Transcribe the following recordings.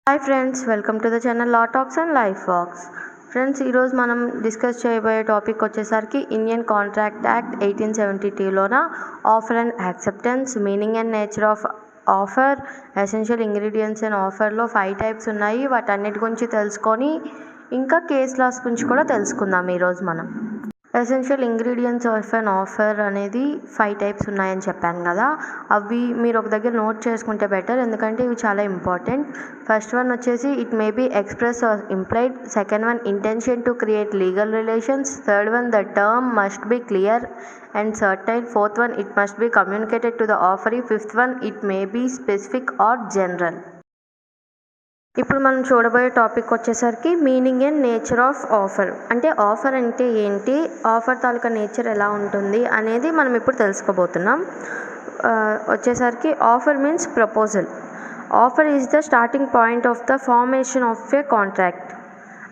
Hi friends, welcome to the channel law talks and life walks. Friends, ఈరోజు మనం discuss చేయబోయే topic వచ్చేసరికి Indian contract act 1872లోన offer and acceptance, meaning and nature of offer, essential ingredients and ఆఫర్లో 5 types ఉన్నాయి. వాటన్నిటి గురించి తెలుసుకొని ఇంకా కేస్ లాస్ గురించి కూడా తెలుసుకుందాం ఈరోజు మనం. Essential ingredients of an offer అనేది 5 టైప్స్ ఉన్నాయని చెప్పాను కదా. అవి మీరు ఒక దగ్గర నోట్ చేసుకుంటే బెటర్, ఎందుకంటే ఇవి చాలా ఇంపార్టెంట్. ఫస్ట్ వన్ వచ్చేసి it may be express or implied. Second one intention to create legal relations. Third one the term must be clear and certain. Fourth one it must be communicated to the offeree. Fifth one it may be specific or general. ఇప్పుడు మనం చూడబోయే topic వచ్చేసరికి meaning and nature of offer. అంటే offer అంటే ఏంటి, offer తాలూకా nature ఎలా ఉంటుంది అనేది మనం ఇప్పుడు తెలుసుకోబోతున్నాం. వచ్చేసరికి offer means proposal. Offer is the starting point of the formation of A contract.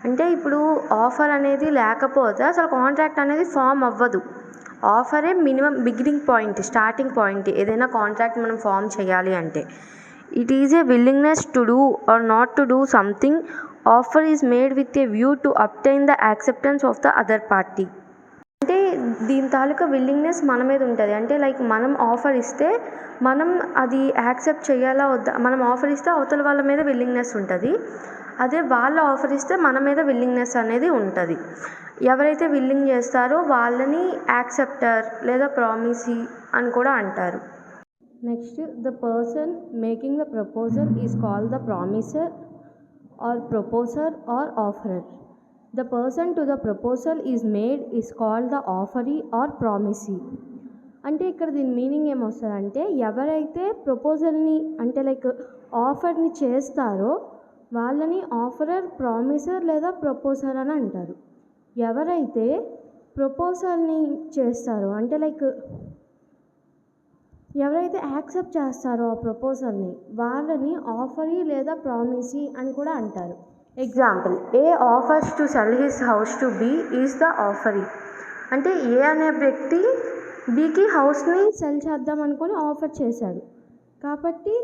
అంటే ఇప్పుడు ఆఫర్ అనేది లేకపోతే అసలు కాంట్రాక్ట్ అనేది ఫామ్ అవ్వదు. ఆఫరే minimum beginning point, starting point ఏదైనా కాంట్రాక్ట్ మనం ఫామ్ చేయాలి అంటే. It is a willingness to do or not to do something. Offer is made with a view to obtain the acceptance of the other party. అంటే దీని తాలూకా willingness మన మీద ఉంటుంది. అంటే లైక్ మనం ఆఫర్ ఇస్తే మనం అది యాక్సెప్ట్ చేయాలా వద్దా. మనం ఆఫర్ ఇస్తే అవతల వాళ్ళ మీద విల్లింగ్నెస్ ఉంటుంది. అదే వాళ్ళు ఆఫర్ ఇస్తే మన మీద విల్లింగ్నెస్ అనేది ఉంటుంది. ఎవరైతే విల్లింగ్ చేస్తారో వాళ్ళని యాక్సెప్టర్ లేదా ప్రామిసీ అని కూడా అంటారు. Next, the person making the proposal is called the promisor or proposer or offerer. The person to the proposal is made is called the offeree or promisee. అంటే ఇక్కడ దీని మీనింగ్ ఏమొస్తుందంటే, ఎవరైతే ప్రపోజల్ని అంటే లైక్ ఆఫర్ని చేస్తారో వాళ్ళని ఆఫరర్, ప్రామిసర్ లేదా proposer అని అంటారు. ఎవరైతే ప్రపోజల్ని చేస్తారో అంటే లైక్ ఎవరైతే యాక్సెప్ట్ చేస్తారో ఆ ప్రపోజల్ని వాళ్ళని ఆఫరీ లేదా ప్రామిసీ అని కూడా అంటారు. Example, A offers to sell his house to B is the offeree. అంటే ఏ అనే వ్యక్తి బికి హౌస్ని సెల్ చేద్దాం అనుకొని ఆఫర్ చేశాడు కాబట్టి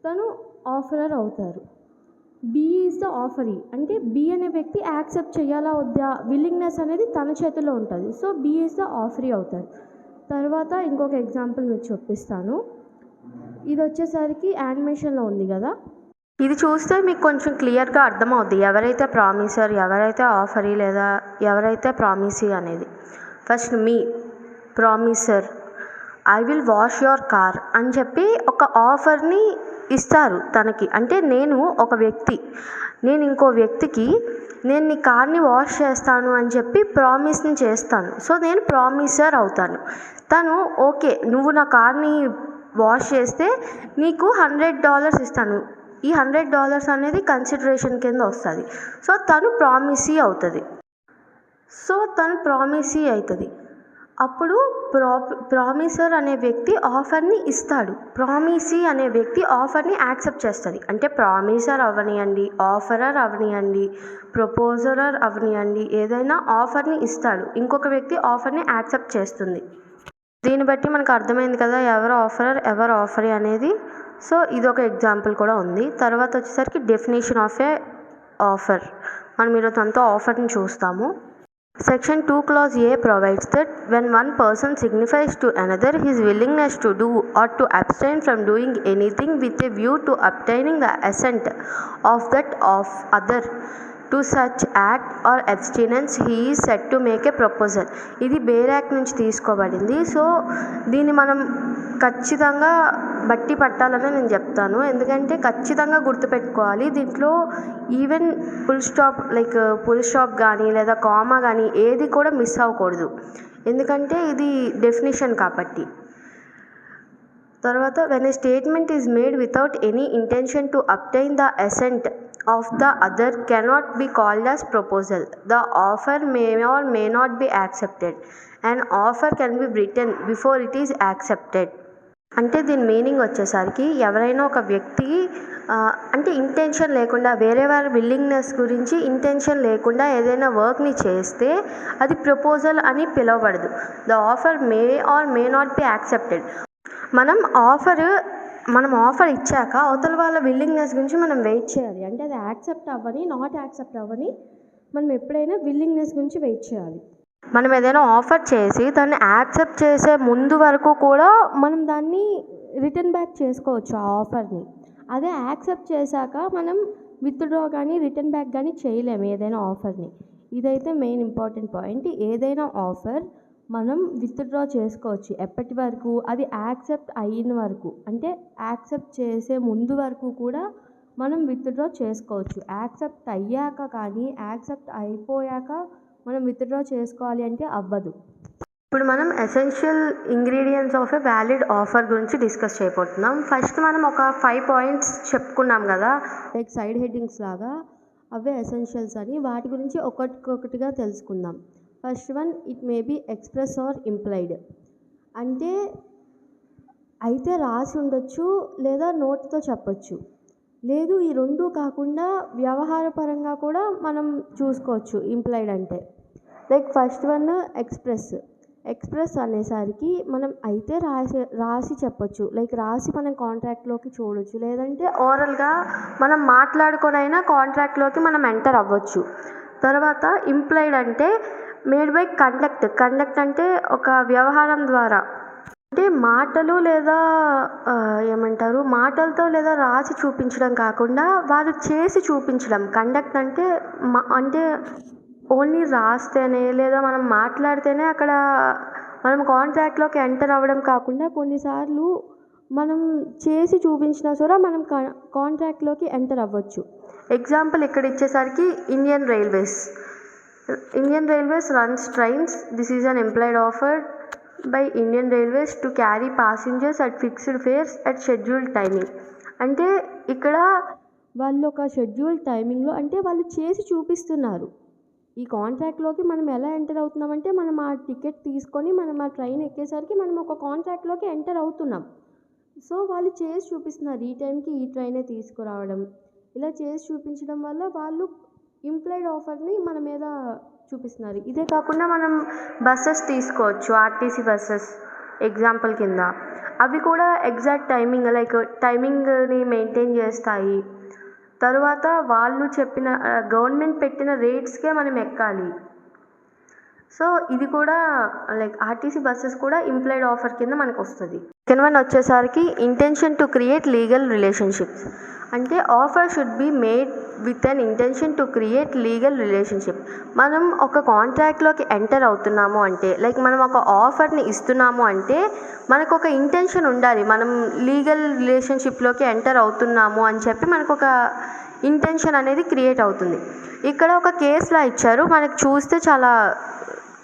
తను ఆఫరర్ అవుతారు. B is the offeree. అంటే బి అనే వ్యక్తి యాక్సెప్ట్ చేయాలా వద్దా విల్లింగ్నెస్ అనేది తన చేతిలో ఉంటుంది. సో బి ఈజ్ ద ఆఫరీ అవుతారు. తర్వాత ఇంకొక ఎగ్జాంపుల్ మీకు చూపిస్తాను. ఇది వచ్చేసరికి యానిమేషన్లో ఉంది కదా, ఇది చూస్తే మీకు కొంచెం క్లియర్గా అర్థమవుద్ది ఎవరైతే ప్రామిసర్, ఎవరైతే ఆఫరీ లేదా ఎవరైతే ప్రామిసీ అనేది. First me promissory, I will wash your car అని చెప్పి ఒక ఆఫర్ని ఇస్తారు తనకి. అంటే నేను ఒక వ్యక్తి, నేను ఇంకో వ్యక్తికి నేను నీ కార్ని వాష్ చేస్తాను అని చెప్పి ప్రామిస్ని చేస్తాను. సో నేను ప్రామిసర్ అవుతాను. తను ఓకే నువ్వు నా కార్ని వాష్ చేస్తే నీకు $100 ఇస్తాను, ఈ $100 అనేది కన్సిడరేషన్ కింద వస్తుంది. సో తను ప్రామిసీ అవుతుంది. అప్పుడు ప్రామిసర్ అనే వ్యక్తి ఆఫర్ని ఇస్తాడు, ప్రామిసీ అనే వ్యక్తి ఆఫర్ని యాక్సెప్ట్ చేస్తుంది. అంటే ప్రామిసర్ అవనియండి, ఆఫరర్ అవనియండి, ప్రపోజరర్ అవనియండి, ఏదైనా ఆఫర్ని ఇస్తాడు, ఇంకొక వ్యక్తి ఆఫర్ని యాక్సెప్ట్ చేస్తుంది. దీన్ని బట్టి మనకు అర్థమైంది కదా ఎవరు ఆఫరర్ ఎవరు ఆఫరీ అనేది. సో ఇది ఒక ఎగ్జాంపుల్ కూడా ఉంది. తర్వాత వచ్చేసరికి డెఫినేషన్ ఆఫ్ ఏ ఆఫర్. మనం ఈరోజు అంతా ఆఫర్ని చూస్తాము. Section 2 Clause A provides that when one person signifies to another his willingness to do or to abstain from doing anything with a view to obtaining the assent of that of other to such act or abstinence, he is said to make a proposal. ఇది bare act నుంచి తీసుకోబడింది. So దీన్ని మనం ఖచ్చితంగా బట్టి పట్టాలని నేను చెప్తాను, ఎందుకంటే ఖచ్చితంగా గుర్తుపెట్టుకోవాలి. దీంట్లో ఈవెన్ ఫుల్ స్టాప్ కానీ లేదా కామా కానీ ఏది కూడా మిస్ అవ్వకూడదు, ఎందుకంటే ఇది డెఫినేషన్ కాబట్టి. తర్వాత when a statement is made without any intention to obtain the assent of the other cannot be called as proposal. The offer may or may not be accepted. An offer can be written before it is accepted. అంటే దీని meaning వచ్చేసరికి ఎవరైనా ఒక వ్యక్తి అంటే intention లేకుండా వేరే వారి విల్లింగ్నెస్ గురించి ఇంటెన్షన్ లేకుండా ఏదైనా వర్క్ని చేస్తే అది ప్రపోజల్ అని పిలువబడదు. The offer may or may not be accepted. మనం ఆఫర్ మనం ఆఫర్ ఇచ్చాక అవతల వాళ్ళ విల్లింగ్నెస్ గురించి మనం వెయిట్ చేయాలి. అంటే అది యాక్సెప్ట్ అవ్వని, నాట్ యాక్సెప్ట్ అవ్వని మనం ఎప్పుడైనా విల్లింగ్నెస్ గురించి వెయిట్ చేయాలి. మనం ఏదైనా ఆఫర్ చేసి దాన్ని యాక్సెప్ట్ చేసే ముందు వరకు కూడా మనం దాన్ని రిటర్న్ బ్యాక్ చేసుకోవచ్చు ఆ ఆఫర్ని. అదే యాక్సెప్ట్ చేశాక మనం విత్డ్రా కానీ రిటర్న్ బ్యాక్ కానీ చేయలేము ఏదైనా ఆఫర్ని. ఇదైతే మెయిన్ ఇంపార్టెంట్ పాయింట్. ఏదైనా ఆఫర్ మనం విత్డ్రా చేసుకోవచ్చు ఎప్పటి వరకు, అది యాక్సెప్ట్ అయిన వరకు. అంటే యాక్సెప్ట్ చేసే ముందు వరకు కూడా మనం విత్డ్రా చేసుకోవచ్చు. యాక్సెప్ట్ అయ్యాక కానీ యాక్సెప్ట్ అయిపోయాక మనం విత్డ్రా చేసుకోవాలి అంటే అవ్వదు. ఇప్పుడు మనం essential ingredients of a valid offer గురించి డిస్కస్ చేయబోతున్నాం. ఫస్ట్ మనం ఒక 5 పాయింట్స్ చెప్పుకున్నాం కదా, లైక్ సైడ్ హెడ్డింగ్స్ లాగా, అవే ఎసెన్షియల్స్ అని. వాటి గురించి ఒక్కొక్కటిగా తెలుసుకుందాం. First one, it may be express or implied. అంటే అయితే రాసి ఉండొచ్చు లేదా నోట్తో చెప్పొచ్చు. లేదు ఈ రెండు కాకుండా వ్యవహారపరంగా కూడా మనం చూసుకోవచ్చు ఇంప్లైడ్ అంటే. Like first one express. Express అనేసరికి మనం అయితే రాసి చెప్పొచ్చు. లైక్ రాసి మనం కాంట్రాక్ట్లోకి చూడొచ్చు, లేదంటే ఓరల్గా మనం మాట్లాడుకొనైనా కాంట్రాక్ట్లోకి మనం ఎంటర్ అవ్వచ్చు. తర్వాత ఇంప్లైడ్ అంటే మేడ్ బై కండక్ట్. కండక్ట్ అంటే ఒక వ్యవహారం ద్వారా, అంటే మాటలు లేదా ఏమంటారు, మాటలతో లేదా రాసి చూపించడం కాకుండా వాళ్ళు చేసి చూపించడం. కండక్ట్ అంటే అంటే ఓన్లీ రాస్తేనే లేదా మనం మాట్లాడితేనే అక్కడ మనం కాంట్రాక్ట్లోకి ఎంటర్ అవ్వడం కాకుండా కొన్నిసార్లు మనం చేసి చూపించినా సరే మనం కాంట్రాక్ట్లోకి ఎంటర్ అవ్వచ్చు. ఎగ్జాంపుల్ ఇక్కడ ఇచ్చేసరికి Indian Railways. Indian Railways runs trains. This is an implied offer by Indian Railways to carry passengers at fixed fares at scheduled timing. అంటే ఇక్కడ వాళ్ళు ఒక షెడ్యూల్డ్ టైమింగ్లో, అంటే వాళ్ళు చేసి చూపిస్తున్నారు. ఈ కాంట్రాక్ట్లోకి మనం ఎలా ఎంటర్ అవుతున్నామంటే మనం ఆ టికెట్ తీసుకొని మనం ఆ ట్రైన్ ఎక్కేసరికి మనం ఒక కాంట్రాక్ట్లోకి ఎంటర్ అవుతున్నాం. సో వాళ్ళు చేసి చూపిస్తున్నారు, ఈ టైంకి ఈ ట్రైనే తీసుకురావడం. ఇలా చేసి చూపించడం వల్ల వాళ్ళు ఇంప్లైడ్ ఆఫర్ని మన మీద చూపిస్తున్నారు. ఇదే కాకుండా మనం బస్సెస్ తీసుకోవచ్చు, ఆర్టీసీ బస్సెస్ ఎగ్జాంపుల్ కింద. అవి కూడా ఎగ్జాక్ట్ టైమింగ్, లైక్ టైమింగ్ని మెయింటైన్ చేస్తాయి. తర్వాత వాళ్ళు చెప్పిన గవర్నమెంట్ పెట్టిన రేట్స్కే మనం ఎక్కాలి. సో ఇది కూడా లైక్ ఆర్టీసీ బస్సెస్ కూడా ఇంప్లైడ్ ఆఫర్ కింద మనకు వస్తుంది. సెకండ్ వన్ వచ్చేసరికి intention to create legal relationships. అంటే offer should be made with an intention to create legal relationship. మనం ఒక కాంట్రాక్ట్లోకి ఎంటర్ అవుతున్నాము అంటే, లైక్ మనం ఒక ఆఫర్ని ఇస్తున్నాము అంటే మనకు ఒక ఇంటెన్షన్ ఉండాలి. మనం లీగల్ రిలేషన్షిప్లోకి ఎంటర్ అవుతున్నాము అని చెప్పి మనకు ఒక ఇంటెన్షన్ అనేది క్రియేట్ అవుతుంది. ఇక్కడ ఒక కేసులా ఇచ్చారు, మనకు చూస్తే చాలా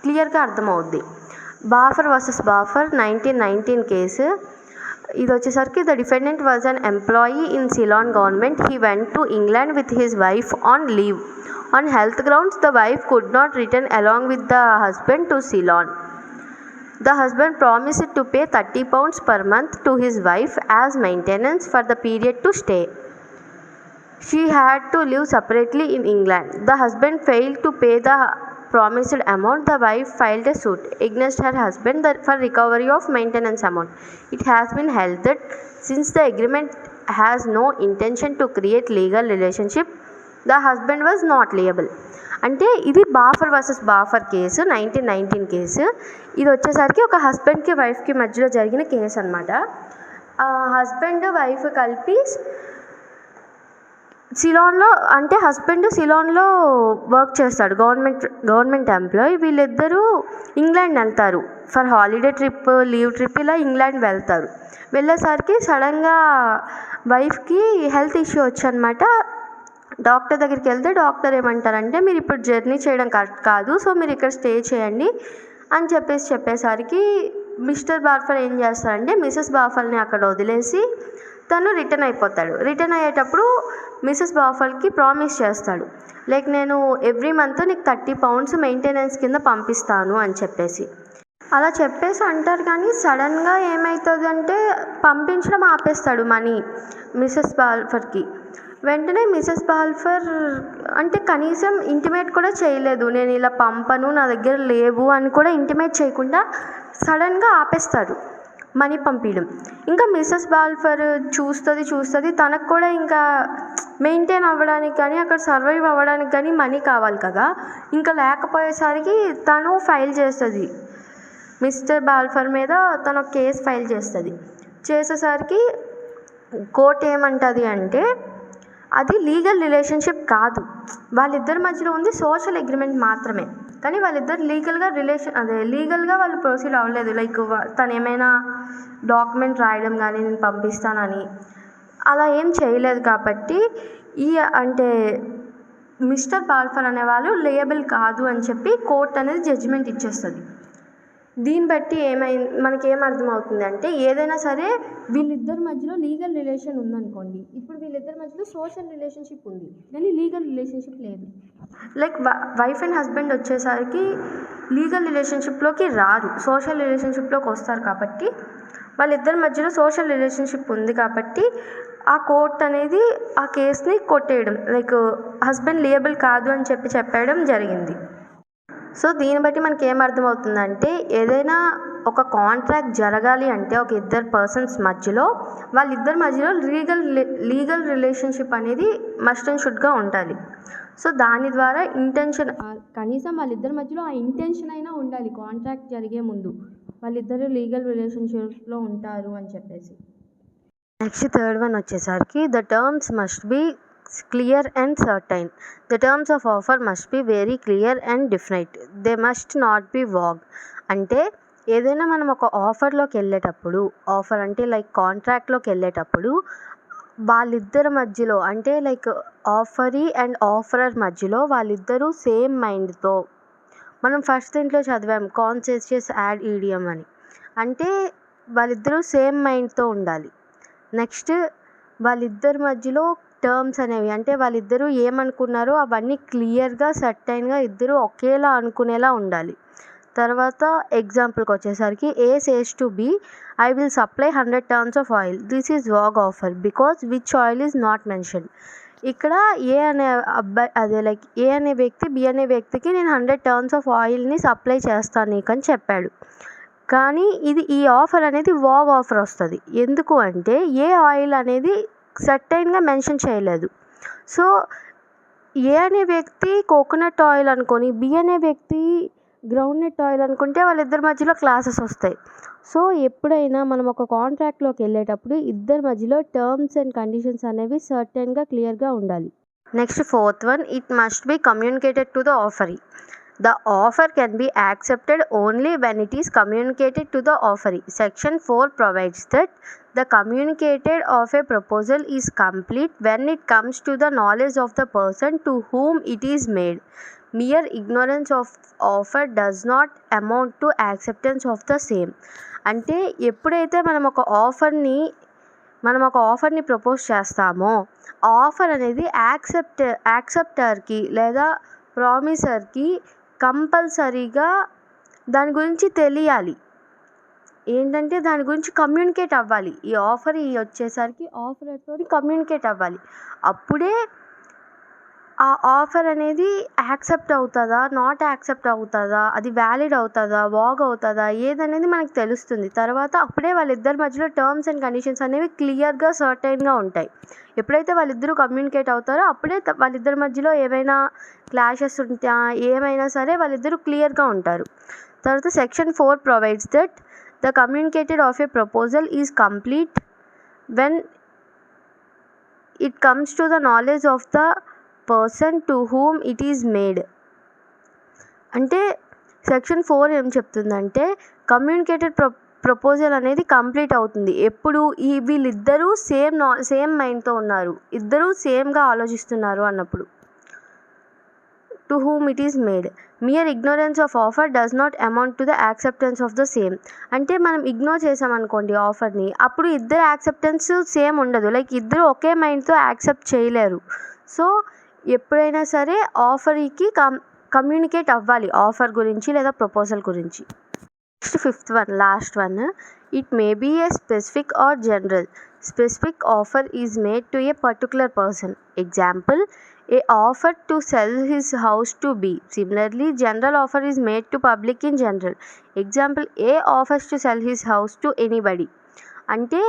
క్లియర్గా అర్థమవుద్ది. Balfour versus Balfour 1919 case. ఇది వచ్చేసరికి the defendant was an employee in Ceylon government. He went to England with his wife on leave. On health grounds the wife could not return along with the husband to Ceylon. The husband promised to pay £30 per month to his wife as maintenance for the period to stay. She had to live separately in England. The husband failed to pay the promised amount. The wife filed a suit against her husband for recovery of maintenance amount. It has been held that since the agreement has no intention to create legal relationship, the husband was not liable. అంటే ఇది buffer versus buffer case 1919 case. ఇది వచ్చేసరికి ఒక హస్బెండ్కి వైఫ్కి మధ్యలో జరిగిన case అనమాట. హస్బెండ్ వైఫ్ కలిపి సిలాన్లో, అంటే హస్బెండ్ సిలాన్లో వర్క్ చేస్తాడు, గవర్నమెంట్ ఎంప్లాయీ. వీళ్ళిద్దరూ ఇంగ్లాండ్ వెళ్తారు for holiday trip, leave trip, ఇలా ఇంగ్లాండ్ వెళ్తారు. వెళ్ళేసరికి సడన్గా వైఫ్కి హెల్త్ ఇష్యూ వచ్చనమాట. డాక్టర్ దగ్గరికి వెళ్తే డాక్టర్ ఏమంటారంటే మీరు ఇప్పుడు జర్నీ చేయడం కరెక్ట్ కాదు, సో మీరు ఇక్కడ స్టే చేయండి అని చెప్పేసరికి మిస్టర్ బాఫర్ ఏం చేస్తారంటే మిసెస్ బాఫర్ని అక్కడ వదిలేసి తను రిటర్న్ అయిపోతాడు. రిటర్న్ అయ్యేటప్పుడు మిసెస్ బాఫర్కి ప్రామిస్ చేస్తాడు, లైక్ నేను ఎవ్రీ మంత్ నీకు £30 మెయింటెనెన్స్ కింద పంపిస్తాను అని చెప్పేసి. అలా చెప్పేసి అంటారు, కానీ సడన్గా ఏమవుతుంది అంటే పంపించడం ఆపేస్తాడు మనీ మిసెస్ బాల్ఫర్కి. వెంటనే మిసెస్ బాల్ఫర్ అంటే కనీసం ఇంటిమేట్ కూడా చేయలేదు, నేను ఇలా పంపను, నా దగ్గర లేవు అని కూడా ఇంటిమేట్ చేయకుండా సడన్గా ఆపేస్తాడు మనీ పంపించడం. ఇంకా మిసెస్ బాల్ఫర్ చూస్తుంది తనకు కూడా ఇంకా మెయింటైన్ అవ్వడానికి కానీ అక్కడ సర్వైవ్ అవ్వడానికి కానీ మనీ కావాలి కదా. ఇంకా లేకపోయేసరికి తను ఫైల్ చేస్తుంది, మిస్టర్ బాల్ఫర్ మీద తను ఒక కేసు ఫైల్ చేస్తుంది. చేసేసరికి కోర్ట్ ఏమంటుంది అంటే అది లీగల్ రిలేషన్షిప్ కాదు, వాళ్ళిద్దరి మధ్యలో ఉంది సోషల్ అగ్రిమెంట్ మాత్రమే. కానీ వాళ్ళిద్దరు లీగల్గా వాళ్ళు ప్రొసీడ్ అవ్వలేదు. లైక్ తను ఏమైనా డాక్యుమెంట్ రాయడం కానీ నేను పంపిస్తానని అలా ఏం చేయలేదు. కాబట్టి అంటే మిస్టర్ బాల్ఫర్ అనేవాళ్ళు లేయబుల్ కాదు అని చెప్పి కోర్ట్ అనేది జడ్జిమెంట్ ఇచ్చేస్తుంది. దీన్ని బట్టి మనకేం అర్థమవుతుంది అంటే ఏదైనా సరే వీళ్ళిద్దరి మధ్యలో లీగల్ రిలేషన్ ఉందనుకోండి, ఇప్పుడు వీళ్ళిద్దరి మధ్యలో సోషల్ రిలేషన్షిప్ ఉంది కానీ లీగల్ రిలేషన్షిప్ లేదు. లైక్ వైఫ్ అండ్ హస్బెండ్ వచ్చేసరికి లీగల్ రిలేషన్షిప్లోకి రారు, సోషల్ రిలేషన్షిప్లోకి వస్తారు. కాబట్టి వాళ్ళిద్దరి మధ్యలో సోషల్ రిలేషన్షిప్ ఉంది కాబట్టి ఆ కోర్ట్ అనేది ఆ కేసుని కొట్టేయడం, లైక్ హస్బెండ్ లియబుల్ కాదు అని చెప్పేయడం జరిగింది. సో దీన్ని బట్టి మనకి ఏమర్థమవుతుందంటే ఏదైనా ఒక కాంట్రాక్ట్ జరగాలి అంటే ఒక ఇద్దరు పర్సన్స్ మధ్యలో వాళ్ళిద్దరి మధ్యలో లీగల్ రిలేషన్షిప్ అనేది మస్ట్ అండ్ షుడ్గా ఉండాలి. సో దాని ద్వారా ఇంటెన్షన్, కనీసం వాళ్ళిద్దరి మధ్యలో ఆ ఇంటెన్షన్ అయినా ఉండాలి కాంట్రాక్ట్ జరిగే ముందు వాళ్ళిద్దరు లీగల్ రిలేషన్షిప్లో ఉంటారు అని చెప్పేసి. నెక్స్ట్ థర్డ్ వన్ వచ్చేసరికి the terms must be clear and certain. The terms of offer must be very clear and definite. They must not be vague. అంటే ఏదైనా మనం ఒక ఆఫర్లోకి వెళ్ళేటప్పుడు, ఆఫర్ అంటే లైక్ కాంట్రాక్ట్లోకి వెళ్ళేటప్పుడు వాళ్ళిద్దరి మధ్యలో అంటే లైక్ ఆఫరీ అండ్ ఆఫరర్ మధ్యలో వాళ్ళిద్దరూ సేమ్ మైండ్తో, మనం ఫస్ట్ దీంట్లో చదివాం కాన్సెషియస్ యాడ్ ఈడియం అని, అంటే వాళ్ళిద్దరూ సేమ్ మైండ్తో ఉండాలి. నెక్స్ట్ వాళ్ళిద్దరి మధ్యలో టర్మ్స్ అనేవి అంటే వాళ్ళిద్దరూ ఏమనుకున్నారో అవన్నీ క్లియర్గా సర్టైన్గా ఇద్దరు ఒకేలా అనుకునేలా ఉండాలి. తర్వాత ఎగ్జాంపుల్కి వచ్చేసరికి A says to B I will supply 100 tons of oil, this is vague offer because which oil is not mention. ఇక్కడ ఏ అనే ఏ అనే వ్యక్తి బి అనే వ్యక్తికి నేను 100 tons ఆఫ్ ఆయిల్ని సప్లై చేస్తాను నీకు అని చెప్పాడు. కానీ ఈ ఆఫర్ అనేది వాగ్ ఆఫర్ వస్తుంది. ఎందుకు అంటే ఏ ఆయిల్ అనేది సర్టైన్గా మెన్షన్ చేయలేదు. సో ఏ అనే వ్యక్తి కోకోనట్ ఆయిల్ అనుకొని బి అనే వ్యక్తి గ్రౌండ్నట్ ఆయిల్ అనుకుంటే వాళ్ళిద్దరి మధ్యలో క్లాసెస్ వస్తాయి. సో ఎప్పుడైనా మనం ఒక కాంట్రాక్ట్లోకి వెళ్ళేటప్పుడు ఇద్దరి మధ్యలో టర్మ్స్ అండ్ కండిషన్స్ అనేవి సర్టైన్గా క్లియర్గా ఉండాలి. Next fourth one, it must be communicated to the offeree. The offer can be accepted only when it is communicated to the offeree. Section 4 provides that the communicated of a proposal is complete when it comes to the knowledge of the person to whom it is made. Mere ignorance of offer does not amount to acceptance of the same. అంటే ఎప్పుడైతే మనం ఒక ఆఫర్ని propose చేస్తామో offer అనేది యాక్సెప్టర్కి లేదా ప్రామిసర్కి కంపల్సరీగా దాని గురించి తెలియాలి. ఏంటంటే దాని గురించి కమ్యూనికేట్ అవ్వాలి. ఈ ఆఫర్ వచ్చేసరికి ఆఫర్తో కమ్యూనికేట్ అవ్వాలి. అప్పుడే ఆ ఆఫర్ అనేది యాక్సెప్ట్ అవుతుందా, నాట్ యాక్సెప్ట్ అవుతుందా, అది వ్యాలిడ్ అవుతుందా, వాగ్ అవుతుందా ఏదనేది మనకు తెలుస్తుంది. తర్వాత అప్పుడే వాళ్ళిద్దరి మధ్యలో టర్మ్స్ అండ్ కండిషన్స్ అనేవి క్లియర్గా సర్టైన్గా ఉంటాయి. ఎప్పుడైతే వాళ్ళిద్దరూ కమ్యూనికేట్ అవుతారో అప్పుడే వాళ్ళిద్దరి మధ్యలో ఏమైనా క్లాషెస్ ఉంటా ఏమైనా సరే వాళ్ళిద్దరూ క్లియర్గా ఉంటారు. తర్వాత section 4 provides that the communicated of A proposal is complete when it comes to the knowledge of the person to whom it is made. అంటే సెక్షన్ 4 ఏం చెప్తుందంటే కమ్యూనికేటెడ్ ప్రపోజల్ అనేది కంప్లీట్ అవుతుంది ఎప్పుడు వీళ్ళిద్దరూ సేమ్ మైండ్తో ఉన్నారు, ఇద్దరూ సేమ్గా ఆలోచిస్తున్నారు అన్నప్పుడు. To whom it is made. Mere ignorance of offer does not amount to the acceptance of the same. అంటే మనం ఇగ్నోర్ చేసామనుకోండి ఆఫర్ని, అప్పుడు ఇద్దరు యాక్సెప్టెన్స్ సేమ్ ఉండదు, లైక్ ఇద్దరు ఒకే మైండ్తో యాక్సెప్ట్ చేయలేరు. సో ఎప్పుడైనా సరే ఆఫరీకి కమ్యూనికేట్ అవ్వాలి ఆఫర్ గురించి లేదా ప్రపోజల్ గురించి. Next fifth one, last one, it may be a specific or general. Specific offer is made to a particular person. Example, A offer to sell his house to B. Similarly, general offer is made to public in general. Example, A offers to sell his house to anybody. అంటే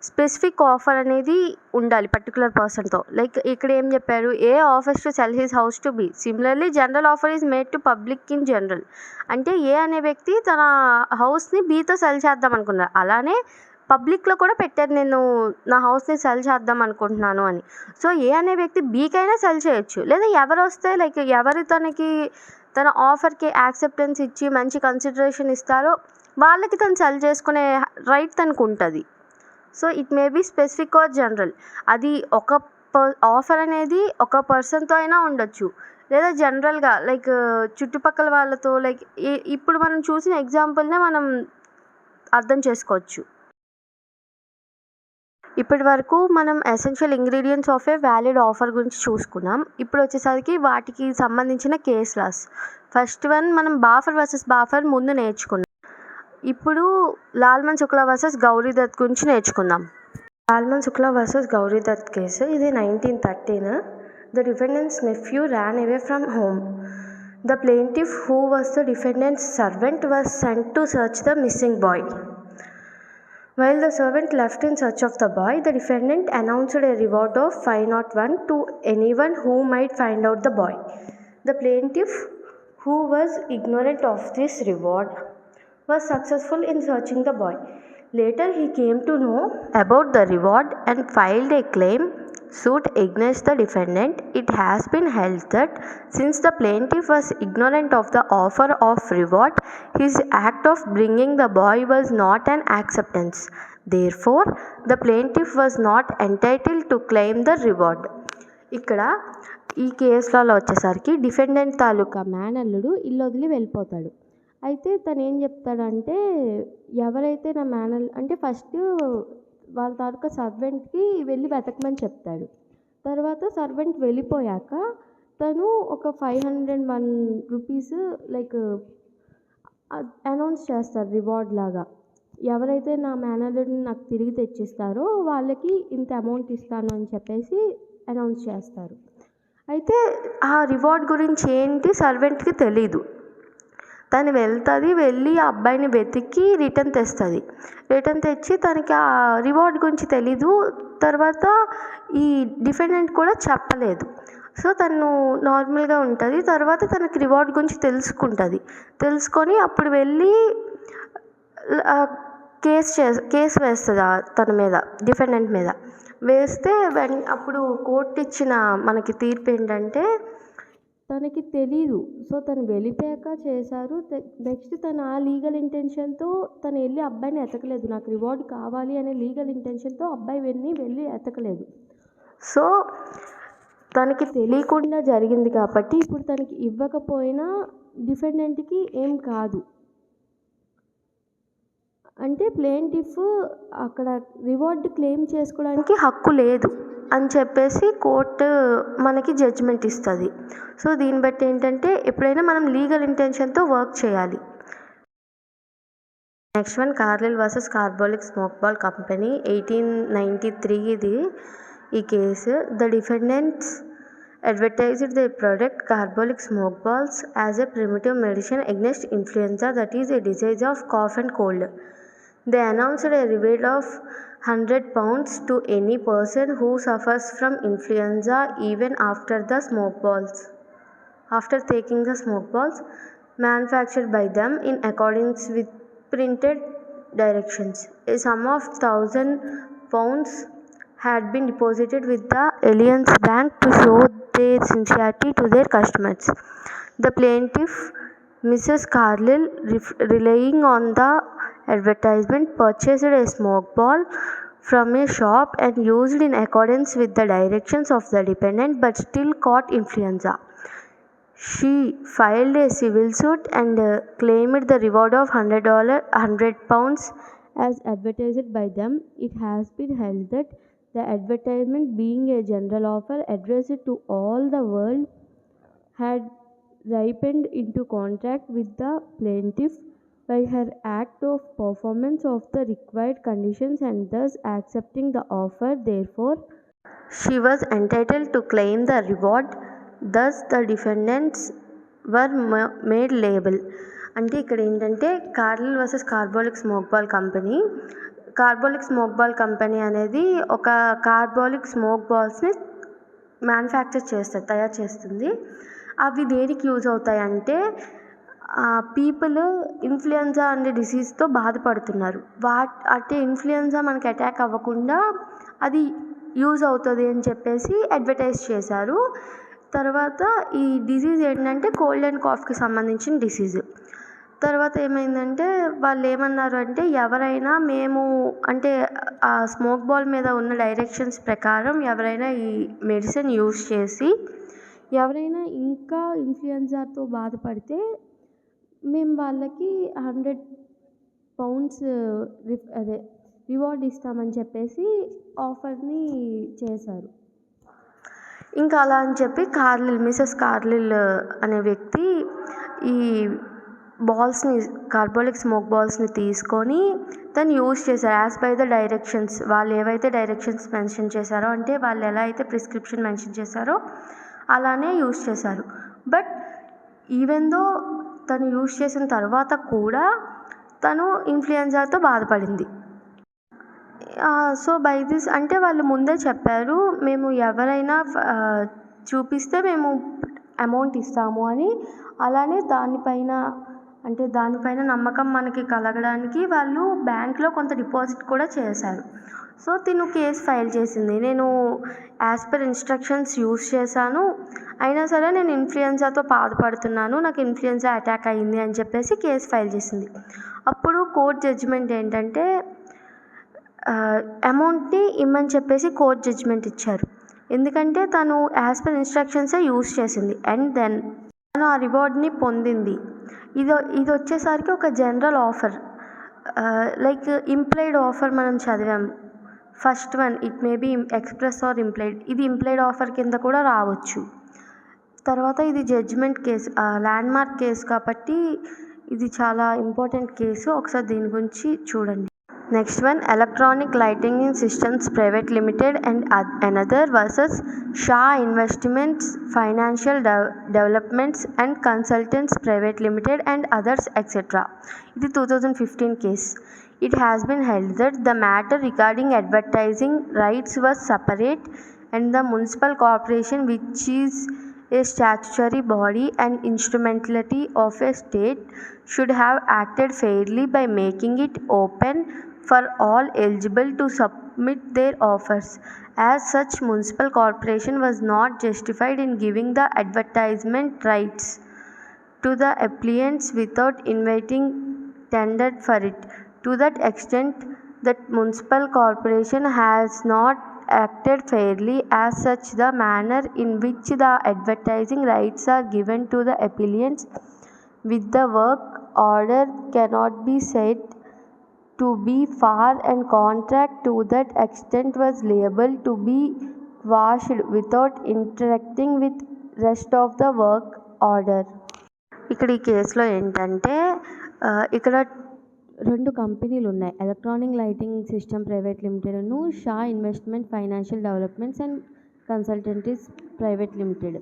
specific offer అనేది ఉండాలి particular పర్సన్తో. Like ఇక్కడ ఏం చెప్పారు, A offers to sell his house to B. Similarly general offer is made to public in general. అంటే A అనే వ్యక్తి తన హౌస్ని బీతో సెల్ చేద్దాం అనుకున్నారు. అలానే పబ్లిక్లో కూడా పెట్టారు, నేను నా హౌస్ని సెల్ చేద్దాం అనుకుంటున్నాను అని. సో ఏ అనే వ్యక్తి బీకైనా సెల్ చేయొచ్చు. లేదా ఎవరు వస్తే లైక్ ఎవరు తన ఆఫర్కి యాక్సెప్టెన్స్ ఇచ్చి మంచి కన్సిడరేషన్ ఇస్తారో వాళ్ళకి తను సెల్ చేసుకునే రైట్ తనకు ఉంటుంది. So it may be specific or general. అది ఒక ఆఫర్ అనేది ఒక పర్సన్తో అయినా ఉండొచ్చు, లేదా జనరల్గా లైక్ చుట్టుపక్కల వాళ్ళతో. లైక్ ఇప్పుడు మనం చూసిన ఎగ్జాంపుల్నే మనం అర్థం చేసుకోవచ్చు. ఇప్పటి వరకు మనం essential ingredients of a valid offer గురించి చూసుకున్నాం. ఇప్పుడు వచ్చేసరికి వాటికి సంబంధించిన కేస్ లాస్. ఫస్ట్ వన్ మనం బాఫర్ వర్సెస్ బాఫర్ ముందు నేర్చుకున్నాం. ఇప్పుడు లాల్మన్ శుక్లా వర్సెస్ గౌరీ దత్ గురించి నేర్చుకుందాం. లాల్మన్ శుక్లా వర్సెస్ గౌరీ దత్ కేసు. ఇది 1913. The defendants nephew ran away from home. The plaintiff, who was the defendant's servant, was sent to search the missing boy. While the servant left in search of the boy, the defendant announced a reward of 501 to anyone who might find out the boy. The plaintiff, who was ignorant of this reward, was successful in searching the boy. Later he came to know about the reward and filed a claim suit against the defendant. It has been held that since the plaintiff was ignorant of the offer of reward, his act of bringing the boy was not an acceptance. Therefore, the plaintiff was not entitled to claim the reward. ఇక్కడ ఈ కేసులలో వచ్చేసరికి defendant తాలూకా మేనల్లుడు ఇల్లు వదిలి వెళ్ళిపోతాడు. అయితే తను ఏం చెప్తాడంటే, ఎవరైతే నా అంటే ఫస్ట్ వాళ్ళ తాలూకా సర్వెంట్కి వెళ్ళి వెతకమని చెప్తాడు. తర్వాత సర్వెంట్ వెళ్ళిపోయాక తను ఒక 501 రూపీస్ లైక్ అనౌన్స్ చేస్తారు రివార్డ్ లాగా. ఎవరైతే నా మేనల్లుడిని నాకు తిరిగి తెచ్చిస్తారో వాళ్ళకి ఇంత అమౌంట్ ఇస్తాను అని చెప్పేసి అనౌన్స్ చేస్తారు. అయితే ఆ రివార్డ్ గురించి ఏంటి సర్వెంట్కి తెలీదు. తను వెళ్ళి ఆ అబ్బాయిని వెతికి రిటర్న్ తెచ్చి తనకి ఆ రివార్డ్ గురించి తెలీదు. తర్వాత ఈ డిఫెండెంట్ కూడా చెప్పలేదు. సో తను నార్మల్గా ఉంటుంది. తర్వాత తనకి రివార్డ్ గురించి తెలుసుకొని అప్పుడు వెళ్ళి కేసు వేస్తుంది తన మీద, డిఫెండెంట్ మీద వేస్తే అప్పుడు కోర్టు ఇచ్చిన మనకి తీర్పు ఏంటంటే తనకి తెలీదు. సో తను వెళ్ళిపోయాక చేశారు. నెక్స్ట్ తను ఆ లీగల్ ఇంటెన్షన్తో తను వెళ్ళి అబ్బాయిని ఎతకలేదు. నాకు రివార్డ్ కావాలి అనే లీగల్ ఇంటెన్షన్తో అబ్బాయి వెళ్ళి ఎతకలేదు. సో తనకి తెలియకుండా జరిగింది కాబట్టి ఇప్పుడు తనకి ఇవ్వకపోయినా డిఫెండెంట్కి ఏం కాదు. అంటే ప్లేంటిఫ్ అక్కడ రివార్డ్ క్లెయిమ్ చేసుకోవడానికి హక్కు లేదు అని చెప్పేసి కోర్టు మనకి జడ్జిమెంట్ ఇస్తుంది. సో దీన్ని బట్టి ఏంటంటే ఎప్పుడైనా మనం లీగల్ ఇంటెన్షన్తో వర్క్ చేయాలి. Next one కార్లిల్ versus carbolic smoke ball company 1893 ఇది ఈ case. The defendants advertised their product carbolic smoke balls as a primitive medicine against influenza, that is a disease of cough and cold. They announced a reward of £100 to any person who suffers from influenza even after taking the smoke balls manufactured by them in accordance with printed directions. A sum of £1,000 had been deposited with the Alliance Bank to show their sincerity to their customers. The plaintiff, Mrs. Carlyle, relying on the advertisement, purchased a smoke ball from a shop and used in accordance with the directions of the defendant, but still caught influenza. She filed a civil suit and claimed the reward of £100 as advertised by them. It has been held that the advertisement, being a general offer addressed to all the world, had ripened into contract with the plaintiff by her act of performance of the required conditions and thus accepting the offer. Therefore, She was entitled to claim the reward. Thus the defendants were made liable. అంటే ఇక్కడ ఏంటంటే కార్లిల్ versus carbolic smoke ball company. Carbolic smoke ball company అనేది ఒక carbolic smoke బాల్స్ని తయారు చేస్తుంది. అవి దేనికి use అవుతాయంటే people influenza అనే డిసీజ్తో బాధపడుతున్నారు. అంటే ఇన్ఫ్లుయెంజా మనకి అటాక్ అవ్వకుండా అది యూజ్ అవుతుంది అని చెప్పేసి అడ్వర్టైజ్ చేశారు. తర్వాత ఈ డిసీజ్ ఏంటంటే కోల్డ్ అండ్ కాఫ్కి సంబంధించిన డిసీజ్. తర్వాత ఏమైందంటే వాళ్ళు ఏమన్నారు అంటే ఎవరైనా అంటే ఆ స్మోక్ బాల్ మీద ఉన్న డైరెక్షన్స్ ప్రకారం ఎవరైనా ఈ మెడిసిన్ యూజ్ చేసి ఎవరైనా ఇంకా ఇన్ఫ్లుయెంజాతో బాధపడితే మేము వాళ్ళకి £100 రివార్డ్ ఇస్తామని చెప్పేసి ఆఫర్ని చేశారు. ఇంకా అలా అని చెప్పి మిసెస్ కార్లిల్ అనే వ్యక్తి ఈ బాల్స్ని కార్బోలిక్ స్మోక్ బాల్స్ని తీసుకొని తను యూజ్ చేశారు యాజ్ బై ద డైరెక్షన్స్. వాళ్ళు ఏవైతే డైరెక్షన్స్ మెన్షన్ చేశారో అంటే వాళ్ళు ఎలా అయితే ప్రిస్క్రిప్షన్ మెన్షన్ చేశారో అలానే యూజ్ చేశారు. బట్ ఈవెన్ దో తను యూజ్ చేసిన తర్వాత కూడా తను ఇన్ఫ్లుయెంజాతో బాధపడింది. సో బై దిస్ అంటే వాళ్ళు ముందే చెప్పారు మేము ఎవరైనా చూపిస్తే మేము అమౌంట్ ఇస్తాము అని. అలానే దానిపైన నమ్మకం మనకి కలగడానికి వాళ్ళు బ్యాంక్లో కొంత డిపాజిట్ కూడా చేశారు. సో తిను కేసు ఫైల్ చేసింది. నేను యాజ్ పర్ ఇన్స్ట్రక్షన్స్ యూజ్ చేశాను, అయినా సరే నేను ఇన్ఫ్లుయెంజాతో బాధపడుతున్నాను, నాకు ఇన్ఫ్లుయెంజా అటాక్ అయ్యింది అని చెప్పేసి కేసు ఫైల్ చేసింది. అప్పుడు కోర్ట్ జడ్జిమెంట్ ఏంటంటే అమౌంట్ని ఇమ్మని చెప్పేసి కోర్ట్ జడ్జిమెంట్ ఇచ్చారు. ఎందుకంటే తను యాజ్ పర్ ఇన్స్ట్రక్షన్సే యూజ్ చేసింది అండ్ దెన్ తను ఆ రివార్డ్ని పొందింది. ఇది వచ్చేసరికి ఒక general offer, like implied offer మనం చదివాం. First one it may be express or implied, ఇది ఇంప్లైడ్ ఆఫర్ కింద కూడా రావచ్చు. తర్వాత ఇది జడ్జిమెంట్ కేసు, ల్యాండ్మార్క్ కేసు కాబట్టి ఇది చాలా ఇంపార్టెంట్ కేసు. ఒకసారి దీని గురించి చూడండి. Next one electronic lighting systems private limited and another versus Shah investments financial developments and consultants private limited and others etcetera. ఇది 2015 case. It has been held that the matter regarding advertising rights was separate and the municipal corporation, which is a statutory body and instrumentality of a state, should have acted fairly by making it open for all eligible to submit their offers. As such, municipal corporation was not justified in giving the advertisement rights to the applicants without inviting tendered for it. To that extent, that municipal corporation has not acted fairly. As such, the manner in which the advertising rights are given to the applicants with the work order cannot be said to be fair, and contract to that extent was liable to be quashed without interacting with rest of the work order. ఇక్కడ ఈ కేసులో ఏంటంటే ఇక్కడ 2 కంపెనీలు ఉన్నాయి, electronic lighting system private లిమిటెడ్ను Shah investment financial developments and consultancies private limited.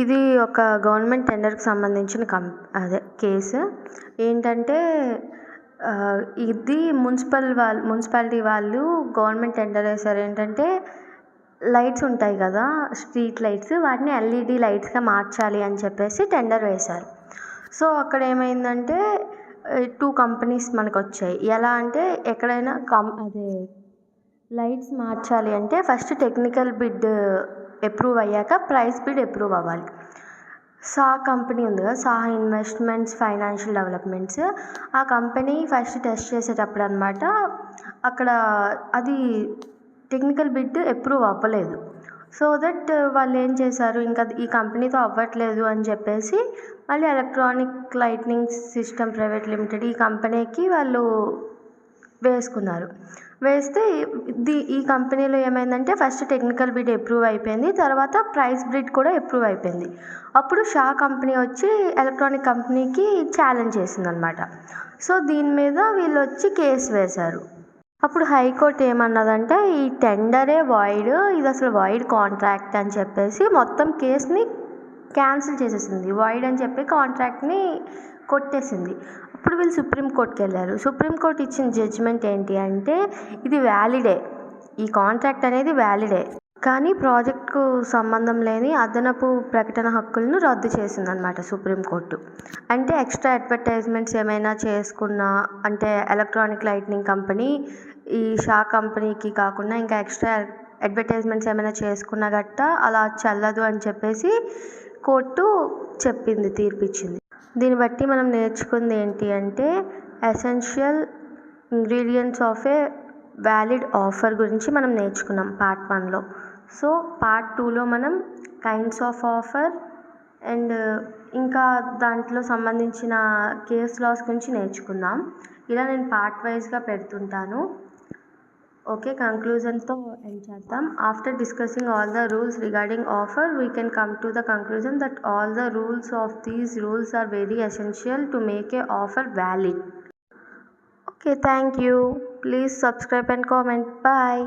ఇది ఒక గవర్నమెంట్ టెండర్కి సంబంధించిన కేసు. ఏంటంటే ఇది మున్సిపాలిటీ వాళ్ళు గవర్నమెంట్ టెండర్ వేశారు. ఏంటంటే లైట్స్ ఉంటాయి కదా, స్ట్రీట్ లైట్స్, వాటిని ఎల్ఈడి లైట్స్గా మార్చాలి అని చెప్పేసి టెండర్ వేశారు. సో అక్కడ ఏమైందంటే 2 కంపెనీస్ మనకు వచ్చాయి. ఎలా అంటే ఎక్కడైనా లైట్స్ మార్చాలి అంటే ఫస్ట్ టెక్నికల్ బిడ్ అప్రూవ్ అయ్యాక ప్రైస్ బిడ్ అప్రూవ్ అవ్వాలి. సా కంపెనీ ఉంది కదా, సా ఇన్వెస్ట్మెంట్స్ ఫైనాన్షియల్ డెవలప్మెంట్స్, ఆ కంపెనీ ఫస్ట్ టెస్ట్ చేసేటప్పుడు అనమాట అక్కడ అది టెక్నికల్ బిడ్ అప్రూవ్ అవ్వలేదు. సో దట్ వాళ్ళు ఏం చేశారు, ఇంకా ఈ కంపెనీతో అవ్వట్లేదు అని చెప్పేసి మళ్ళీ electronic lighting system private limited ఈ కంపెనీకి వాళ్ళు వేసుకున్నారు. వేస్తే ఈ కంపెనీలో ఏమైందంటే ఫస్ట్ టెక్నికల్ బిడ్ అప్రూవ్ అయిపోయింది, తర్వాత ప్రైస్ బిడ్ కూడా అప్రూవ్ అయిపోయింది. అప్పుడు షా కంపెనీ వచ్చి ఎలక్ట్రానిక్ కంపెనీకి ఛాలెంజ్ చేసిందనమాట. సో దీని మీద వీళ్ళు వచ్చి కేసు వేశారు. అప్పుడు హైకోర్టు ఏమన్నదంటే ఈ టెండరే వాయిడ్, ఇది అసలు వాయిడ్ కాంట్రాక్ట్ అని చెప్పేసి మొత్తం కేసుని క్యాన్సిల్ చేసేసింది. వాయిడ్ అని చెప్పి కాంట్రాక్ట్ని కొట్టేసింది. అప్పుడు వీళ్ళు సుప్రీంకోర్టుకి వెళ్ళారు. సుప్రీంకోర్టు ఇచ్చిన జడ్జిమెంట్ ఏంటి అంటే ఇది వ్యాలిడే, ఈ కాంట్రాక్ట్ అనేది వ్యాలిడే, కానీ ప్రాజెక్ట్కు సంబంధం లేని అదనపు ప్రకటన హక్కులను రద్దు చేసిందనమాట సుప్రీంకోర్టు. అంటే ఎక్స్ట్రా అడ్వర్టైజ్మెంట్స్ ఏమైనా చేసుకున్నా, అంటే ఎలక్ట్రానిక్ లైట్నింగ్ కంపెనీ ఈ షా కంపెనీకి కాకుండా ఇంకా ఎక్స్ట్రా అడ్వర్టైజ్మెంట్స్ ఏమైనా చేసుకున్నా గట్ట అలా చెల్లదు అని చెప్పేసి కోర్టు చెప్పింది, తీర్పిచ్చింది. దీన్ని బట్టి మనం నేర్చుకుంది ఏంటి అంటే essential ingredients of a valid offer గురించి మనం నేర్చుకున్నాం పార్ట్ 1లో. సో పార్ట్ 2లో మనం కైండ్స్ ఆఫ్ ఆఫర్ అండ్ ఇంకా దాంట్లో సంబంధించిన కేస్ లాస్ గురించి నేర్చుకుందాం. ఇలా నేను పార్ట్ వైజ్గా పెడుతుంటాను. ఓకే, కంక్లూజన్తో ఎండ్ చేద్దాం. After discussing all the rules regarding offer we can come to the conclusion that all the rules of these rules are very essential to make a offer valid. Okay, thank you. Please subscribe and comment. Bye.